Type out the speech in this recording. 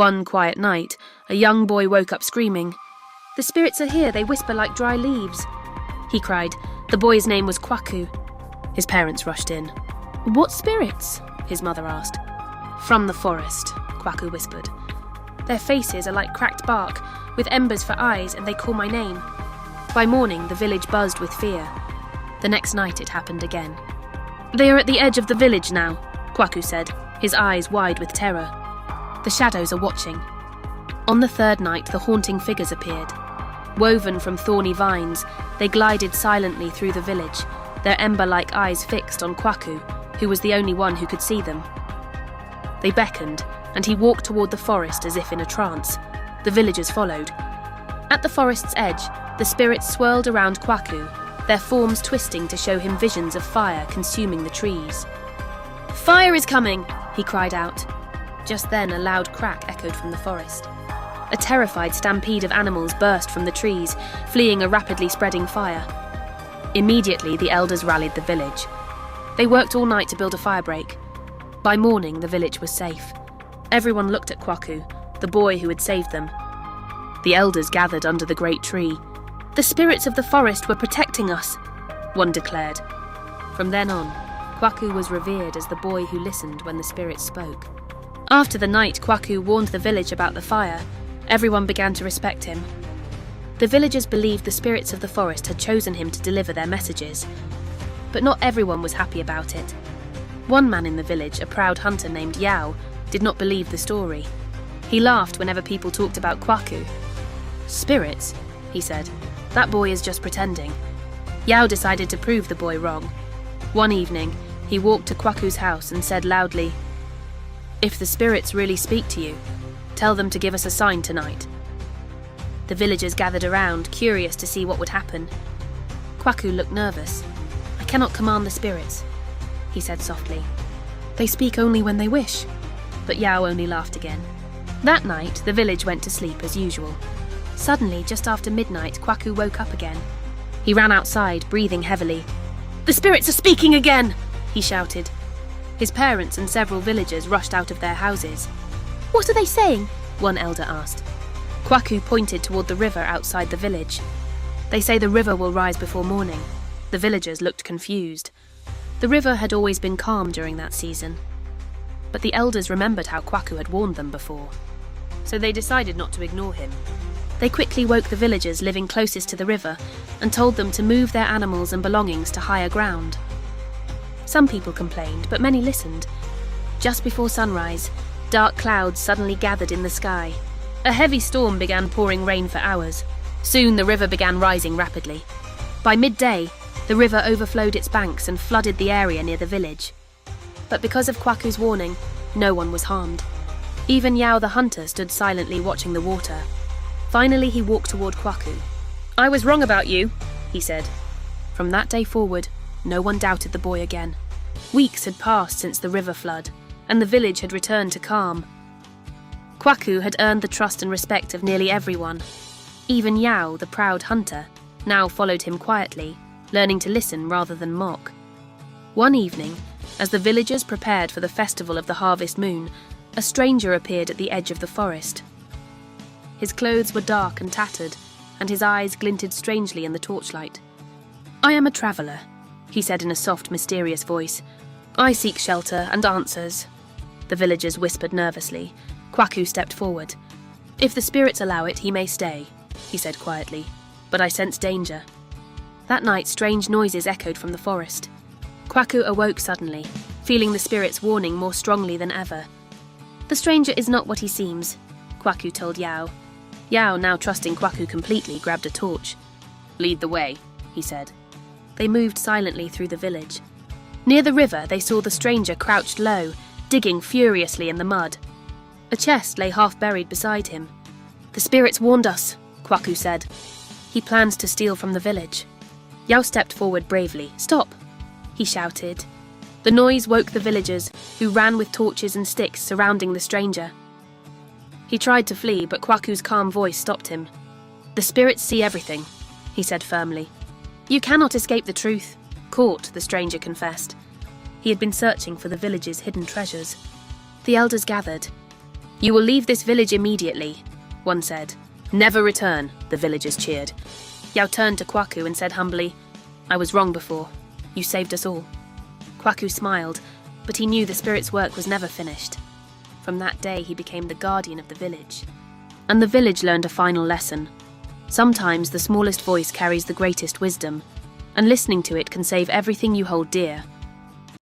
One quiet night, a young boy woke up screaming. "The spirits are here, they whisper like dry leaves," he cried. The boy's name was Kwaku. His parents rushed in. "What spirits?" his mother asked. "From the forest," Kwaku whispered. "Their faces are like cracked bark, with embers for eyes, and they call my name." By morning, the village buzzed with fear. The next night it happened again. "They are at the edge of the village now," Kwaku said, his eyes wide with terror. "The shadows are watching." On the third night, the haunting figures appeared. Woven from thorny vines, they glided silently through the village, their ember-like eyes fixed on Kwaku, who was the only one who could see them. They beckoned, and he walked toward the forest as if in a trance. The villagers followed. At the forest's edge, the spirits swirled around Kwaku, their forms twisting to show him visions of fire consuming the trees. "Fire is coming!" he cried out. Just then, a loud crack echoed from the forest. A terrified stampede of animals burst from the trees, fleeing a rapidly spreading fire. Immediately, the elders rallied the village. They worked all night to build a firebreak. By morning, the village was safe. Everyone looked at Kwaku, the boy who had saved them. The elders gathered under the great tree. "The spirits of the forest were protecting us," one declared. From then on, Kwaku was revered as the boy who listened when the spirits spoke. After the night Kwaku warned the village about the fire, everyone began to respect him. The villagers believed the spirits of the forest had chosen him to deliver their messages. But not everyone was happy about it. One man in the village, a proud hunter named Yao, did not believe the story. He laughed whenever people talked about Kwaku. "Spirits?" he said. "That boy is just pretending." Yao decided to prove the boy wrong. One evening, he walked to Kwaku's house and said loudly, "If the spirits really speak to you, tell them to give us a sign tonight." The villagers gathered around, curious to see what would happen. Kwaku looked nervous. "I cannot command the spirits," he said softly. "They speak only when they wish." But Yao only laughed again. That night, the village went to sleep as usual. Suddenly, just after midnight, Kwaku woke up again. He ran outside, breathing heavily. "The spirits are speaking again!" he shouted. His parents and several villagers rushed out of their houses. "What are they saying?" one elder asked. Kwaku pointed toward the river outside the village. "They say the river will rise before morning." The villagers looked confused. The river had always been calm during that season. But the elders remembered how Kwaku had warned them before. So they decided not to ignore him. They quickly woke the villagers living closest to the river and told them to move their animals and belongings to higher ground. Some people complained, but many listened. Just before sunrise, dark clouds suddenly gathered in the sky. A heavy storm began pouring rain for hours. Soon the river began rising rapidly. By midday, the river overflowed its banks and flooded the area near the village. But because of Kwaku's warning, no one was harmed. Even Yao the hunter stood silently watching the water. Finally, he walked toward Kwaku. "I was wrong about you," he said. From that day forward, no one doubted the boy again. Weeks had passed since the river flood, and the village had returned to calm. Kwaku had earned the trust and respect of nearly everyone. Even Yao, the proud hunter, now followed him quietly, learning to listen rather than mock. One evening, as the villagers prepared for the festival of the harvest moon, a stranger appeared at the edge of the forest. His clothes were dark and tattered, and his eyes glinted strangely in the torchlight. "I am a traveller," he said in a soft, mysterious voice. "I seek shelter and answers." The villagers whispered nervously. Kwaku stepped forward. "If the spirits allow it, he may stay," he said quietly. "But I sense danger." That night, strange noises echoed from the forest. Kwaku awoke suddenly, feeling the spirits' warning more strongly than ever. "The stranger is not what he seems," Kwaku told Yao. Yao, now trusting Kwaku completely, grabbed a torch. "Lead the way," he said. They moved silently through the village. Near the river, they saw the stranger crouched low, digging furiously in the mud. A chest lay half-buried beside him. "The spirits warned us," Kwaku said. "He plans to steal from the village." Yao stepped forward bravely. "Stop!" he shouted. The noise woke the villagers, who ran with torches and sticks surrounding the stranger. He tried to flee, but Kwaku's calm voice stopped him. "The spirits see everything," he said firmly. "You cannot escape the truth." Caught, the stranger confessed. He had been searching for the village's hidden treasures. The elders gathered. "You will leave this village immediately," one said. "Never return," the villagers cheered. Yao turned to Kwaku and said humbly, "I was wrong before. You saved us all." Kwaku smiled, but he knew the spirit's work was never finished. From that day he became the guardian of the village. And the village learned a final lesson. Sometimes the smallest voice carries the greatest wisdom, and listening to it can save everything you hold dear.